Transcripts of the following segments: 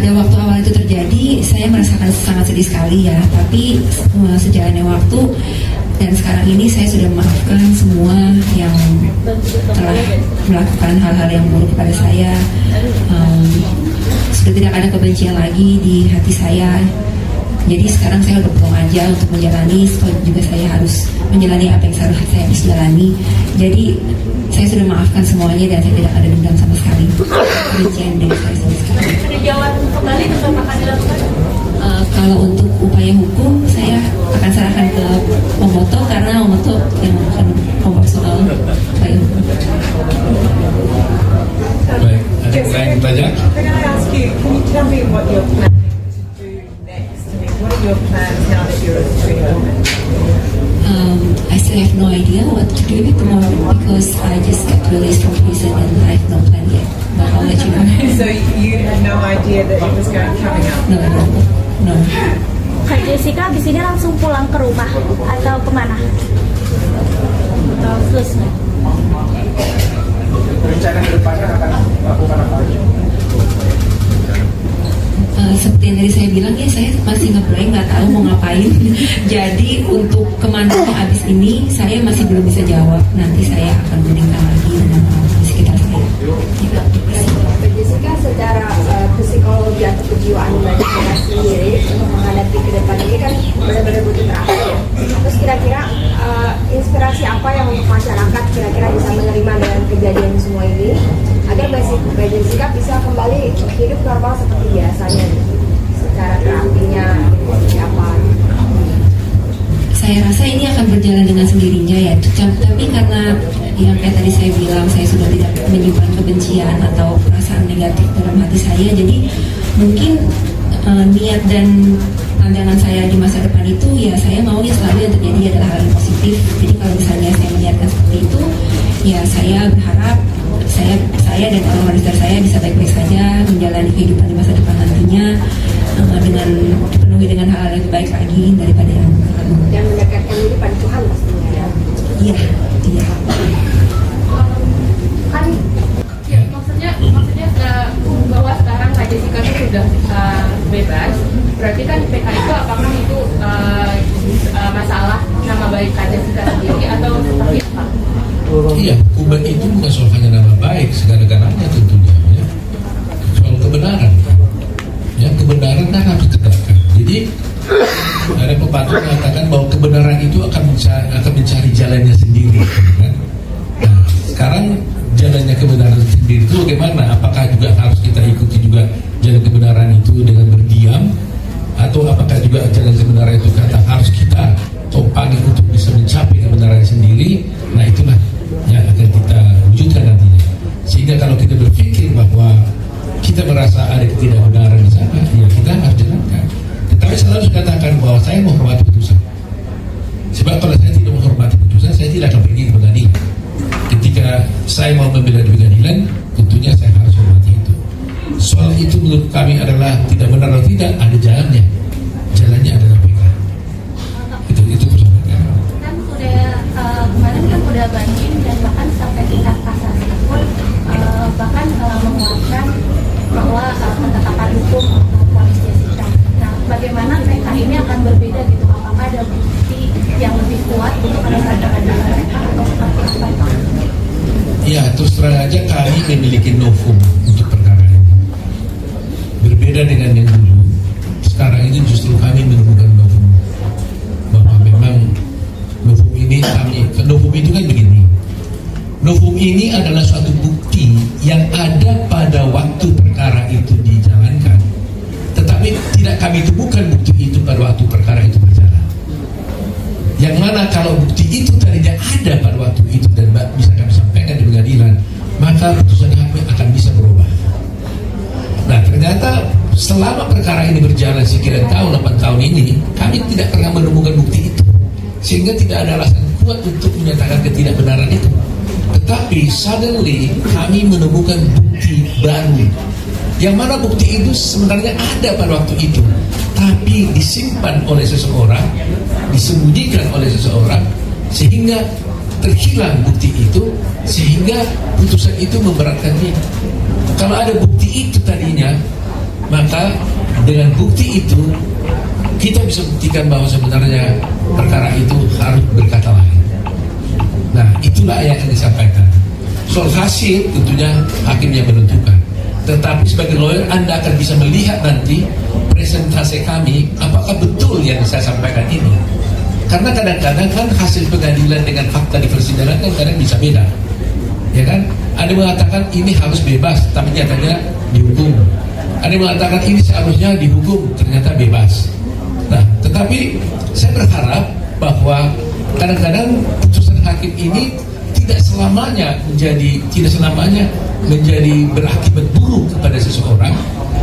pada waktu awal itu terjadi, saya merasakan sangat sedih sekali ya. Tapi sejalannya waktu dan sekarang ini saya sudah memaafkan semua yang telah melakukan hal-hal yang buruk kepada saya. Sudah tidak ada kebencian lagi di hati saya. Jadi sekarang saya udah pulang aja untuk menjalani, juga saya harus menjalani apa yang seharusnya saya harus jalani. Jadi saya sudah maafkan semuanya dan saya tidak ada dendam sama sekali. Kebencian dari saya sama sekali. Peninjauan kembali tetap akan dilakukan? Kalau untuk upaya hukum, saya akan serahkan ke Momoto karena Momoto yang akan proporsional upaya hukum. Baik, ada yang lain bertanya? Can I ask you, can you tell me what you're planning to do next? I mean, what are your plans now that you're a free woman? I still have no idea what to do with tomorrow because I just got released from prison and I have no plan yet. But I'll let you know. So you had no idea that it was coming up? No. Kak Jessica abis ini langsung pulang ke rumah atau kemana? Atau selesai? Rencana ke depannya akan melakukan apa aja? Seperti yang tadi saya bilang ya, saya masih nge-play, nggak tahu mau ngapain. Jadi untuk kemana abis ini saya masih belum bisa jawab. Nanti saya akan berbincang lagi dengan orang di sekitar saya. Jessica, secara psikologi atau kejiwaan Mbak Jessica sendiri untuk menghadapi ke depan ini kan benar-benar butuh terapi ya. Terus kira-kira inspirasi apa yang untuk masyarakat kira-kira bisa menerima dengan kejadian semua ini agar Mbak Jessica bisa kembali hidup normal seperti biasanya, secara terapinya seperti apa? Saya rasa ini akan berjalan dengan sendirinya ya. Tapi karena yang kayak tadi saya bilang, saya sudah tidak menyimpan kebencian atau perasaan negatif dalam hati saya. Jadi mungkin niat dan pandangan saya di masa depan itu ya, saya mau ya selalu yang terjadi adalah hal yang positif. Jadi kalau misalnya saya melihatkan seperti itu, ya saya berharap saya dan orang sekitar saya bisa baik-baik saja menjalani kehidupan di masa depan nantinya dengan dipenuhi dengan hal yang lebih baik lagi daripada yang lalu. Dan mendekatkan diri pada Tuhan pastinya ya. Iya. Kan maksudnya bahwa sekarang Kak Jessica itu sudah bebas, berarti kan PK itu apakah itu masalah nama baik Kak Jessica sendiri atau seperti apa? Iya, hukuman itu bukan soal hanya nama baik segala-galanya tentunya ya. Soal kebenaran. Ya, kebenaran kan harus ditegakkan. Jadi ada pepatah mengatakan bahwa kebenaran itu akan mencari jalannya sendiri kan? Nah, sekarang jalannya kebenaran sendiri itu bagaimana? Apakah juga harus kita ikuti juga jalan kebenaran itu dengan berdiam, atau apakah juga jalan kebenaran itu harus kita topangi untuk bisa mencapai kebenaran sendiri? Nah, itulah yang akan kita wujudkan nantinya. Sehingga kalau kita berpikir bahwa kita merasa ada ketidakbenaran di sana, ya kita harus jalankan. Tetapi selalu saya katakan bahwa saya menghormati putusan. Sebab kalau saya tidak menghormati putusan, saya tidak akan pergi ke pengadilan. Ketika saya mau membela di pengadilan, tentunya saya harus hormati itu. Soal itu menurut kami adalah tidak benar atau tidak, ada jalannya. Jalannya adalah PK. Itu persoalannya. Kan sudah kemarin kan udah banding dan bahkan sampai tingkat kasasi pun bahkan menguatkan bahwa penetapan hukum ponis Jessica. Nah, bagaimana PK ini akan berbeda gitu? Apakah ada bukti yang lebih kuat untuk menetapkan mereka atau seperti apa? Ya, terus terang aja kami memiliki novum untuk perkara ini. Berbeda dengan yang dulu. Sekarang ini justru kami menemukan novum bahwa memang novum ini novum itu kan begini. Novum ini adalah suatu bukti yang ada pada waktu perkara itu dijalankan, tetapi tidak kami temukan bukti itu pada waktu perkara itu berjalan. Yang mana kalau bukti itu tadinya ada pada waktu itu dan bisa kami sampaikan di pengadilan, maka putusan hakim akan bisa berubah. Nah, ternyata selama perkara ini berjalan sekian tahun, 8 tahun ini, kami tidak pernah menemukan bukti itu, sehingga tidak ada alasan kuat untuk menyatakan ketidakbenaran itu. Tetapi suddenly kami menemukan bukti baru, yang mana bukti itu sebenarnya ada pada waktu itu, tapi disimpan oleh seseorang, disembunyikan oleh seseorang, sehingga terhilang bukti itu, sehingga putusan itu memberatkan dia. Kalau ada bukti itu tadinya, maka dengan bukti itu kita bisa buktikan bahwa sebenarnya perkara itu harus berkata lain. Nah, itulah yang disampaikan. Soal hasil tentunya hakim yang menentukan. Tetapi sebagai lawyer Anda akan bisa melihat nanti presentasi kami apakah betul yang saya sampaikan ini. Karena kadang-kadang kan hasil pengadilan dengan fakta di persidangan kan kadang bisa beda. Ya kan? Ada yang mengatakan ini harus bebas, tapi nyatanya dihukum. Ada yang mengatakan ini seharusnya dihukum, ternyata bebas. Nah, tetapi saya berharap bahwa kadang-kadang putusan hakim ini tidak selamanya menjadi berakibat buruk kepada seseorang.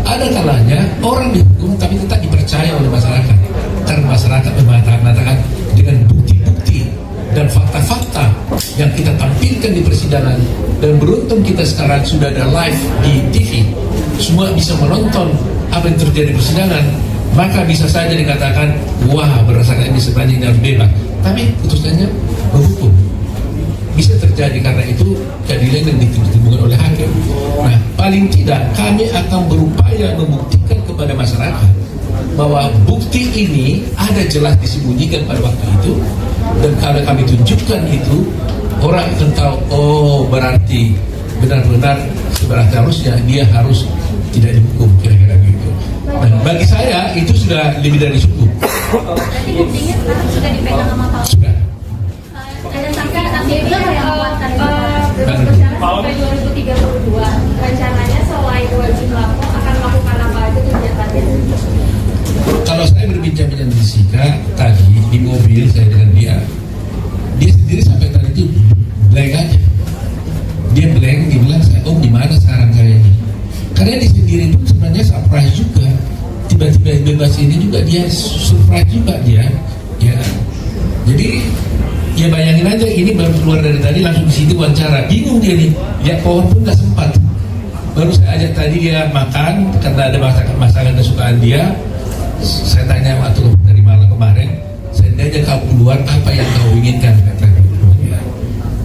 Ada kalanya orang dihukum tapi tetap dipercaya oleh masyarakat, karena masyarakat mengatakan dengan bukti-bukti dan fakta-fakta yang kita tampilkan di persidangan, dan beruntung kita sekarang sudah ada live di TV, semua bisa menonton apa yang terjadi di persidangan, maka bisa saja dikatakan wah berdasarkan ini sebenarnya harus bebas, tapi putusannya menghukum. Bisa terjadi karena itu keadilan yang ditimbulkan oleh hakim. Nah, paling tidak kami akan berupaya membuktikan kepada masyarakat bahwa bukti ini ada jelas disembunyikan pada waktu itu, dan kalau kami tunjukkan itu, orang akan tahu, oh berarti benar-benar seharusnya dia harus tidak dihukum, kira-kira begitu. Dan bagi saya itu sudah lebih dari cukup. Berarti buktinya sekarang sudah dipegang sama Pak. Sudah. Ada sampai yang menguatkan sampai 2032 rencananya selain wajib lapor akan melakukan apa aja kegiatannya? Kalau saya berbincang-bincang di Sika tadi di mobil saya dengan dia sendiri sampai tadi itu blank aja. Dia blank, dia bilang om di mana sekarang saya ini? Karena dia sendiri itu sebenarnya surprise juga. Tiba-tiba bebas ini juga dia surprise juga dia. Ya, jadi ya bayangin aja ini baru keluar dari tadi langsung di situ wawancara, bingung dia nih, lihat pohon pun nggak sempat. Baru saya ajak tadi dia makan karena ada masakan kesukaan dia. Saya tanya waktu dari malam kemarin, saya tanya kau keluar apa yang kau inginkan, katanya.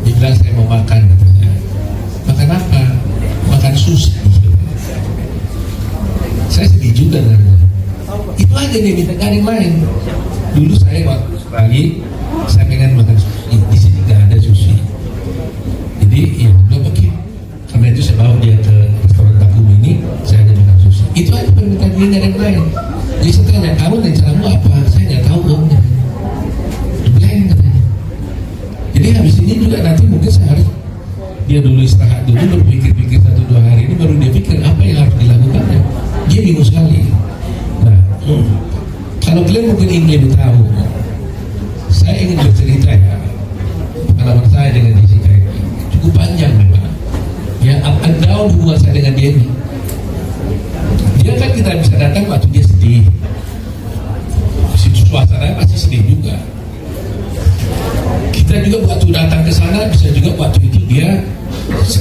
Dia bilang saya mau makan, katanya. Makan apa? Makan sushi. Saya sedih juga dengannya. Itu aja dia minta, gak ada yang lain. Dulu saya waktu lagi saya pengen makan sushi, di sini nggak ada sushi. Jadi ya udah pergi. Karena itu saya bawa dia ke restoran Takumi ini, saya ada makan sushi. Itu aja permintaan dia, nggak ada yang lain. Jadi saya tanya, kamu rencanamu apa? Saya nggak tahu om. Blank katanya. Jadi habis ini juga nanti mungkin saya harus dia dulu istirahat dulu, baru pikir-pikir 1-2 hari ini, baru dia pikir apa yang harus dilakukannya. Dia bingung sekali. Nah, kalau kalian mungkin ingin lebih tahu, saya ingin bercerita ya pengalaman saya dengan Jessica ini cukup panjang memang. Ya, up and down hubungan saya dengan dia ini. Dia kan kita bisa datang waktu dia sedih, suasana pasti sedih juga. Kita juga waktu datang ke sana bisa juga waktu itu dia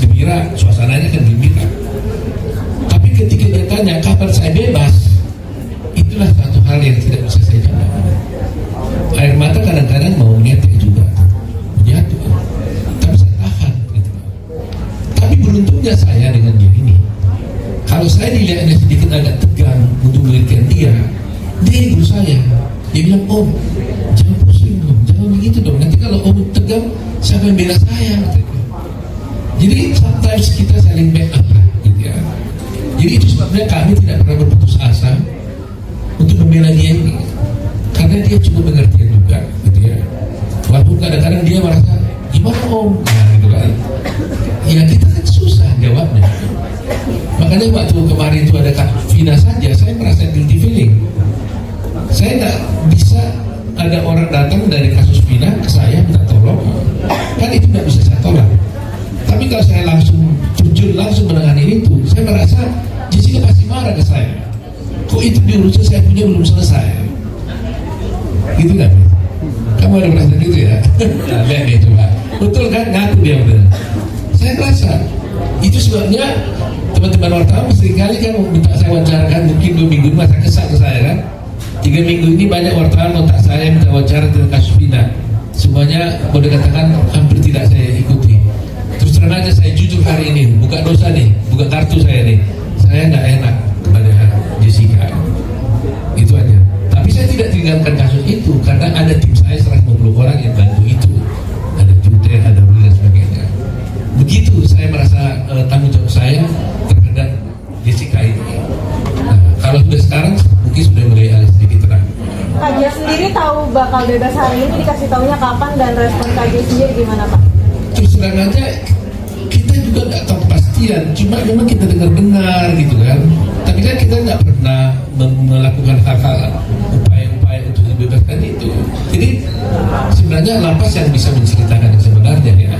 gembira, suasananya kan gembira. Tapi ketika dia tanya kapan saya bebas, itulah satu hal yang tidak bisa saya jawab. Air mata kadang-kadang mau ngetek juga, jatuh, tapi saya tahan gitu. Tapi beruntungnya saya dengan dia ini, kalau saya dilihatnya sedikit agak tegang untuk mengertikan dia ibu saya, dia bilang om jangan pusing om, jangan begitu dong, nanti kalau om tegang siapa yang bela saya gitu. Jadi sometimes kita saling backup gitu ya. Jadi itu sebabnya kami tidak pernah berputus asa untuk membela dia ini, karena dia cukup pengertian juga gitu ya. Walaupun kadang-kadang dia merasa gimana om, nah gitu kan. Ya kita kan susah jawabnya. Makanya waktu kemarin itu ada Kak Vina saja, saya merasa guilty feeling. Saya nggak bisa ada orang datang dari kasus Vina ke saya minta tolong, kan itu nggak bisa saya tolak. Tapi kalau saya langsung terjun langsung menangani itu, saya merasa Jessica pasti marah ke saya. Kok itu diurusnya saya punya belum selesai? Gitu kan? Kamu ada perasaan gitu ya? Nah, lihat deh coba. Betul kan? Ngaku dia benar. Saya rasa itu sebabnya teman-teman wartawan seringkali kan minta saya wawancarkan, mungkin 2 minggu masa kesal ke saya kan. 3 minggu ini banyak wartawan kontak saya minta wawancara tentang kasus Vina. Semuanya boleh katakan hampir tidak saya ikuti. Terus terang aja saya jujur hari ini, buka dosa nih, buka kartu saya nih. Saya nggak enak kepada meringankan kasus itu karena ada tim saya 150 orang yang bantu itu, ada Jute, ada Ruli dan sebagainya. Begitu saya merasa tanggung jawab saya terhadap Jessica ini. Nah, kalau sudah sekarang mungkin sudah mulai agak sedikit terang. Kak J sendiri tahu bakal bebas hari ini, dikasih taunya kapan dan respon Kak J sendiri gimana Pak? Terus terang aja kita juga nggak tahu kepastian, cuma memang kita dengar-dengar gitu kan. Tapi kan kita nggak pernah melakukan hal-hal upaya-upaya untuk membebaskan itu. Jadi sebenarnya lapas yang bisa menceritakan yang sebenarnya ya.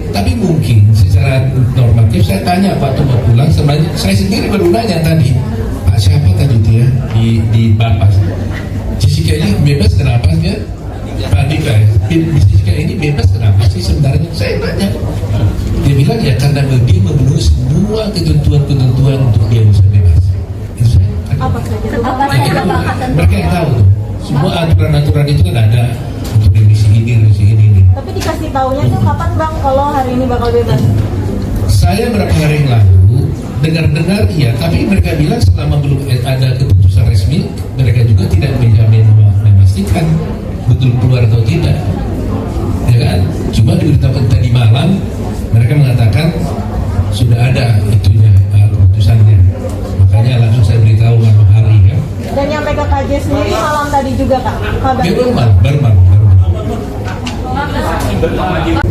Tapi mungkin secara normatif saya tanya Pak Tuh pulang, sebenarnya saya sendiri baru nanya tadi, Pak siapa tadi itu ya di Bapas? Jessica ini bebas kenapa ya? Pak Andika ya, Jessica ini bebas kenapa sih sebenarnya? Saya tanya. Dia bilang ya karena dia memenuhi semua ketentuan-ketentuan untuk dia bisa bebas. Itu saya. Apa saja? Mereka yang tahu tuh. Semua aturan-aturan itu kan ada untuk remisi ini. Tapi dikasih taunya tuh kapan Bang kalau hari ini bakal bebas? Saya berapa hari yang lalu dengar-dengar iya, tapi mereka bilang selama belum ada keputusan resmi, mereka juga tidak menjamin memastikan betul keluar atau tidak. Ya kan? Cuma diberitakan tadi malam mereka mengatakan sudah ada itunya keputusannya. Makanya langsung saya beritahu malam hari kan. Dan nyampe ke KJ sendiri malam tadi juga Kak? Kabar? Baru malam.